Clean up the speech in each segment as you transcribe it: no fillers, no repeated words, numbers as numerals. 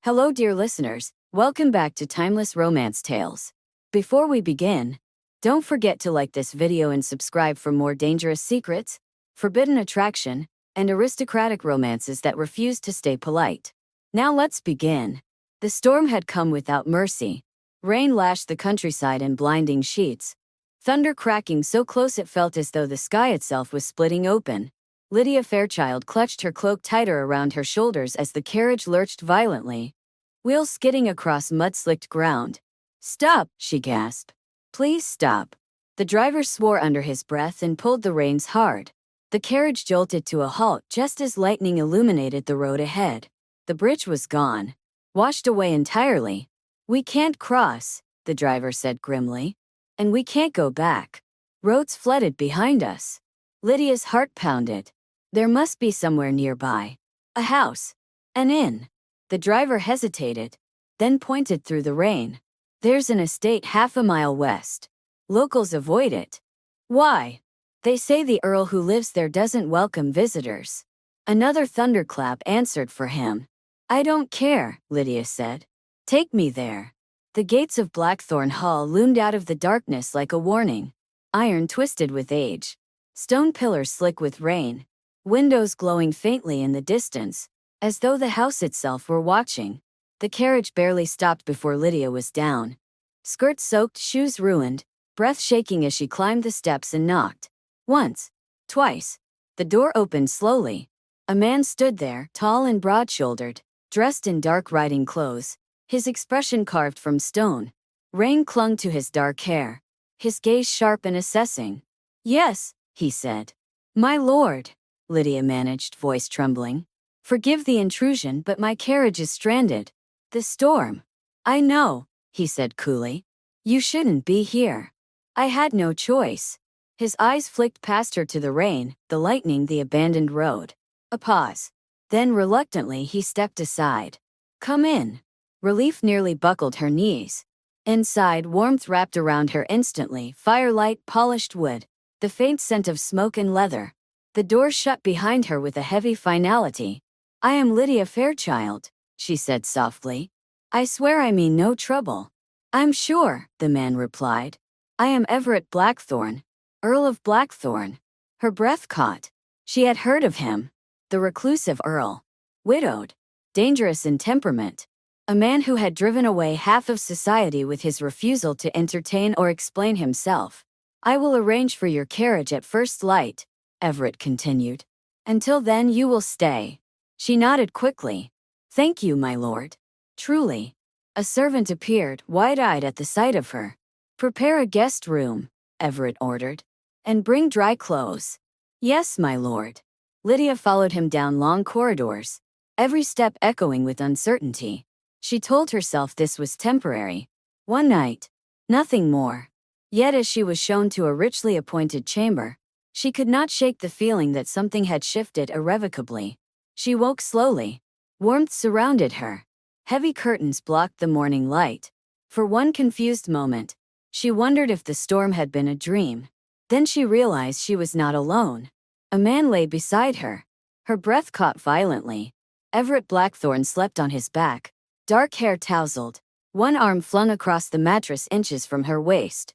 Hello, dear listeners. Welcome back to Timeless Romance Tales. Before we begin, don't forget to like this video and subscribe for more dangerous secrets, forbidden attraction, and aristocratic romances that refuse to stay polite. Now let's begin. The storm had come without mercy. Rain lashed the countryside in blinding sheets, thunder cracking so close it felt as though the sky itself was splitting open. Lydia Fairchild clutched her cloak tighter around her shoulders as the carriage lurched violently, wheels skidding across mud-slicked ground. "Stop," she gasped. "Please stop." The driver swore under his breath and pulled the reins hard. The carriage jolted to a halt just as lightning illuminated the road ahead. The bridge was gone, washed away entirely. "We can't cross," the driver said grimly. "And we can't go back. Roads flooded behind us." Lydia's heart pounded. There must be somewhere nearby. A house. An inn. The driver hesitated, then pointed through the rain. "There's an estate half a mile west. Locals avoid it." "Why?" "They say the Earl who lives there doesn't welcome visitors." Another thunderclap answered for him. "I don't care," Lydia said. "Take me there." The gates of Blackthorne Hall loomed out of the darkness like a warning. Iron twisted with age. Stone pillars slick with rain. Windows glowing faintly in the distance, as though the house itself were watching. The carriage barely stopped before Lydia was down. Skirts soaked, shoes ruined, breath shaking as she climbed the steps and knocked. Once. Twice. The door opened slowly. A man stood there, tall and broad-shouldered, dressed in dark riding clothes, his expression carved from stone. Rain clung to his dark hair, his gaze sharp and assessing. "Yes," he said. "My lord," Lydia managed, voice trembling. "Forgive the intrusion, but my carriage is stranded. The storm." "I know," he said coolly. "You shouldn't be here." "I had no choice." His eyes flicked past her to the rain, the lightning, the abandoned road. A pause. Then reluctantly he stepped aside. "Come in." Relief nearly buckled her knees. Inside, warmth wrapped around her instantly, firelight, polished wood, the faint scent of smoke and leather. The door shut behind her with a heavy finality. "I am Lydia Fairchild," she said softly. "I swear I mean no trouble." "I'm sure," the man replied. "I am Everett Blackthorne, Earl of Blackthorne." Her breath caught. She had heard of him. The reclusive Earl. Widowed. Dangerous in temperament. A man who had driven away half of society with his refusal to entertain or explain himself. "I will arrange for your carriage at first light," Everett continued. "Until then you will stay." She nodded quickly. "Thank you, my lord." "Truly." A servant appeared, wide-eyed at the sight of her. "Prepare a guest room," Everett ordered. "And bring dry clothes." "Yes, my lord." Lydia followed him down long corridors, every step echoing with uncertainty. She told herself this was temporary. One night. Nothing more. Yet as she was shown to a richly appointed chamber, she could not shake the feeling that something had shifted irrevocably. She woke slowly. Warmth surrounded her. Heavy curtains blocked the morning light. For one confused moment, she wondered if the storm had been a dream. Then she realized she was not alone. A man lay beside her. Her breath caught violently. Everett Blackthorne slept on his back, dark hair tousled, one arm flung across the mattress inches from her waist.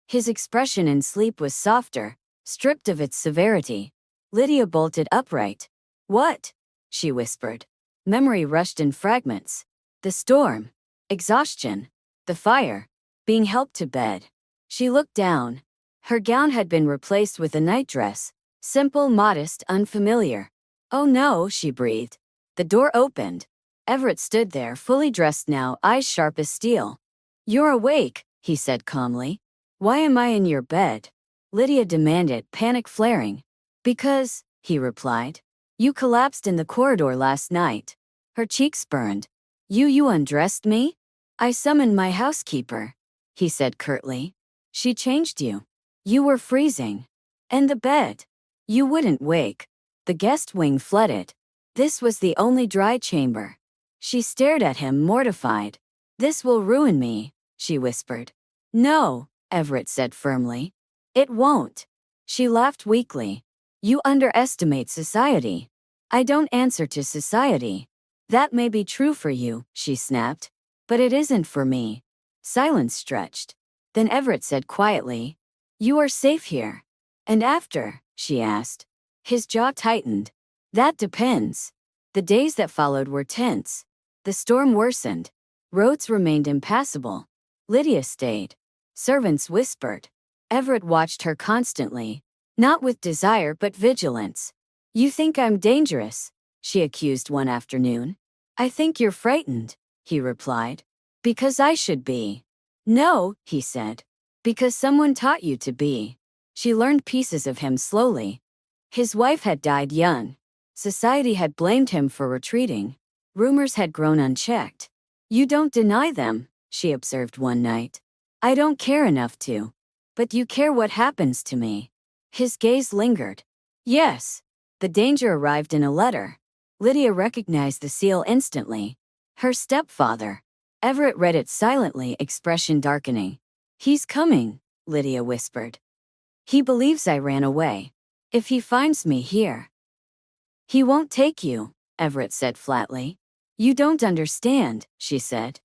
His expression in sleep was softer, stripped of its severity. Lydia bolted upright. "What?" she whispered. Memory rushed in fragments. The storm. Exhaustion. The fire. Being helped to bed. She looked down. Her gown had been replaced with a nightdress. Simple, modest, unfamiliar. "Oh no," she breathed. The door opened. Everett stood there, fully dressed now, eyes sharp as steel. "You're awake," he said calmly. "Why am I in your bed?" Lydia demanded, panic flaring. "Because," he replied. "You collapsed in the corridor last night." Her cheeks burned. You undressed me?" "I summoned my housekeeper," he said curtly. "She changed you. You were freezing. And the bed. You wouldn't wake." The guest wing flooded. This was the only dry chamber. She stared at him, mortified. "This will ruin me," she whispered. "No," Everett said firmly. "It won't." She laughed weakly. "You underestimate society." "I don't answer to society." That may be true for you, she snapped. But it isn't for me. Silence stretched. Then Everett said quietly, "You are safe here." "And after?" she asked. His jaw tightened. "That depends." The days that followed were tense. The storm worsened. Roads remained impassable. Lydia stayed. Servants whispered. Everett watched her constantly, not with desire but vigilance. "You think I'm dangerous?" she accused one afternoon. "I think you're frightened," he replied. "Because I should be." "No," he said. "Because someone taught you to be." She learned pieces of him slowly. His wife had died young. Society had blamed him for retreating. Rumors had grown unchecked. "You don't deny them," she observed one night. "I don't care enough to." "But you care what happens to me." His gaze lingered. "Yes." The danger arrived in a letter. Lydia recognized the seal instantly. Her stepfather. Everett read it silently, expression darkening. "He's coming," Lydia whispered. "He believes I ran away. If he finds me here." "He won't take you," Everett said flatly. "You don't understand," she said.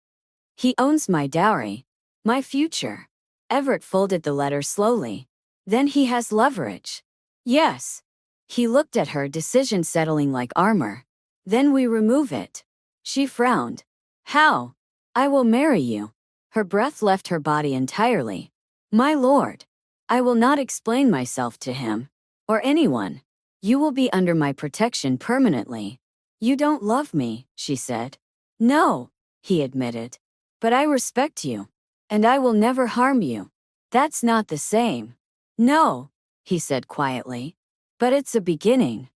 "He owns my dowry. My future." Everett folded the letter slowly. "Then he has leverage." "Yes." He looked at her, decision settling like armor. "Then we remove it." She frowned. "How?" "I will marry you." Her breath left her body entirely. "My lord." "I will not explain myself to him. Or anyone. You will be under my protection permanently." "You don't love me," she said. "No," he admitted. "But I respect you. And I will never harm you." "That's not the same." "No," he said quietly. "But it's a beginning."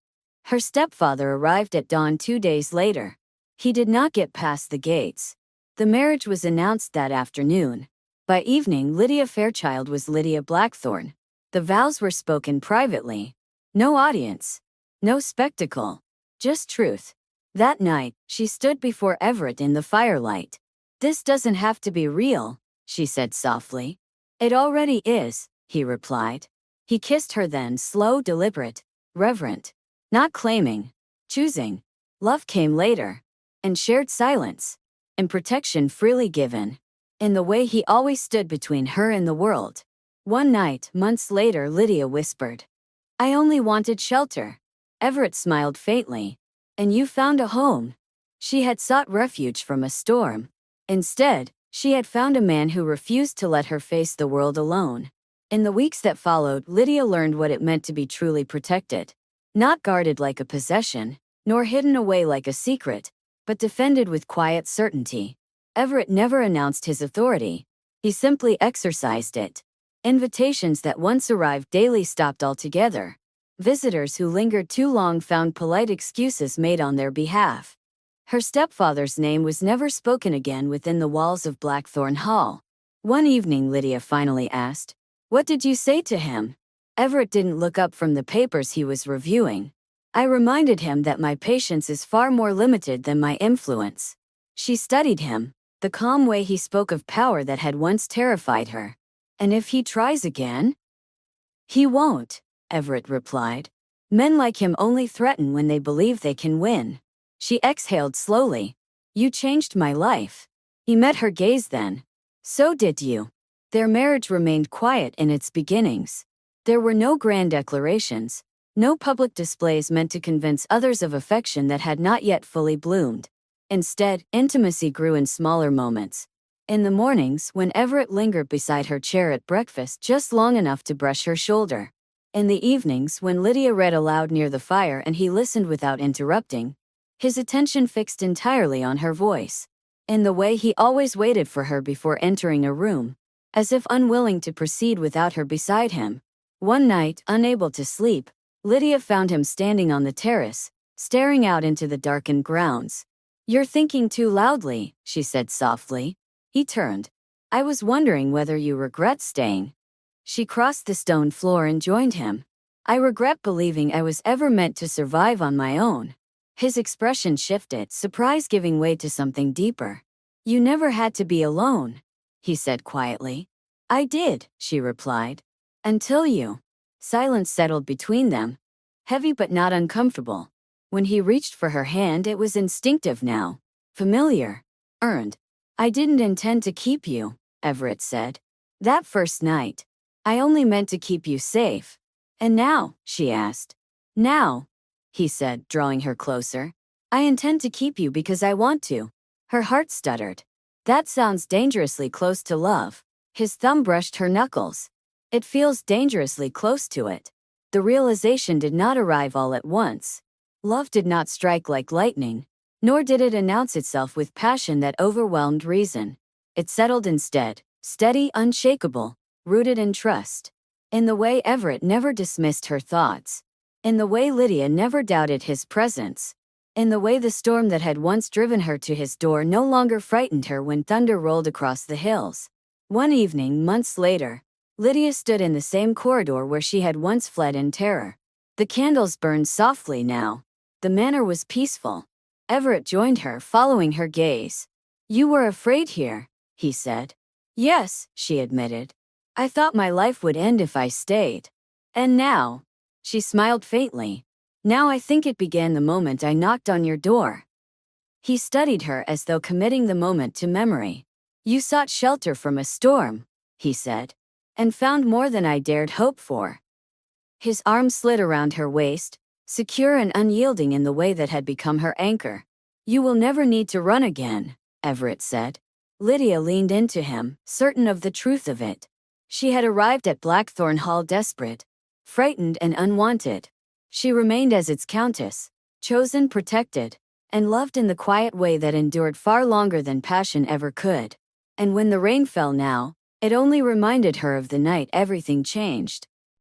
Her stepfather arrived at dawn 2 days later. He did not get past the gates. The marriage was announced that afternoon. By evening, Lydia Fairchild was Lydia Blackthorne. The vows were spoken privately. No audience. No spectacle. Just truth. That night, she stood before Everett in the firelight. "This doesn't have to be real," she said softly. "It already is," he replied. He kissed her then, slow, deliberate, reverent. Not claiming. Choosing. Love came later. And shared silence. And protection freely given. In the way he always stood between her and the world. One night, months later, Lydia whispered, "I only wanted shelter." Everett smiled faintly. "And you found a home." She had sought refuge from a storm. Instead, she had found a man who refused to let her face the world alone. In the weeks that followed, Lydia learned what it meant to be truly protected. Not guarded like a possession, nor hidden away like a secret, but defended with quiet certainty. Everett never announced his authority. He simply exercised it. Invitations that once arrived daily stopped altogether. Visitors who lingered too long found polite excuses made on their behalf. Her stepfather's name was never spoken again within the walls of Blackthorne Hall. One evening, Lydia finally asked, "What did you say to him?" Everett didn't look up from the papers he was reviewing. "I reminded him that my patience is far more limited than my influence." She studied him, the calm way he spoke of power that had once terrified her. "And if he tries again?" "He won't," Everett replied. "Men like him only threaten when they believe they can win." She exhaled slowly. "You changed my life." He met her gaze then. "So did you." Their marriage remained quiet in its beginnings. There were no grand declarations, no public displays meant to convince others of affection that had not yet fully bloomed. Instead, intimacy grew in smaller moments. In the mornings, when Everett lingered beside her chair at breakfast just long enough to brush her shoulder. In the evenings, when Lydia read aloud near the fire and he listened without interrupting, his attention fixed entirely on her voice. In the way he always waited for her before entering a room, as if unwilling to proceed without her beside him. One night, unable to sleep, Lydia found him standing on the terrace, staring out into the darkened grounds. "You're thinking too loudly," she said softly. He turned. "I was wondering whether you regret staying." She crossed the stone floor and joined him. "I regret believing I was ever meant to survive on my own." His expression shifted, surprise giving way to something deeper. "You never had to be alone," he said quietly. "I did," she replied. "Until you." Silence settled between them. Heavy but not uncomfortable. When he reached for her hand, it was instinctive now. Familiar. Earned. I didn't intend to keep you, Everett said. That first night. I only meant to keep you safe. And now, she asked. Now, he said, drawing her closer. I intend to keep you because I want to. Her heart stuttered. That sounds dangerously close to love. His thumb brushed her knuckles. It feels dangerously close to it. The realization did not arrive all at once. Love did not strike like lightning, nor did it announce itself with passion that overwhelmed reason. It settled instead, steady, unshakable, rooted in trust. In the way Everett never dismissed her thoughts. In the way Lydia never doubted his presence. In the way the storm that had once driven her to his door no longer frightened her when thunder rolled across the hills. One evening, months later, Lydia stood in the same corridor where she had once fled in terror. The candles burned softly now. The manor was peaceful. Everett joined her, following her gaze. You were afraid here, he said. Yes, she admitted. I thought my life would end if I stayed. And now, she smiled faintly. Now I think it began the moment I knocked on your door. He studied her as though committing the moment to memory. You sought shelter from a storm, he said, and found more than I dared hope for. His arm slid around her waist, secure and unyielding in the way that had become her anchor. You will never need to run again, Everett said. Lydia leaned into him, certain of the truth of it. She had arrived at Blackthorne Hall desperate, frightened and unwanted. She remained as its countess, chosen, protected, and loved in the quiet way that endured far longer than passion ever could. And when the rain fell now, it only reminded her of the night everything changed.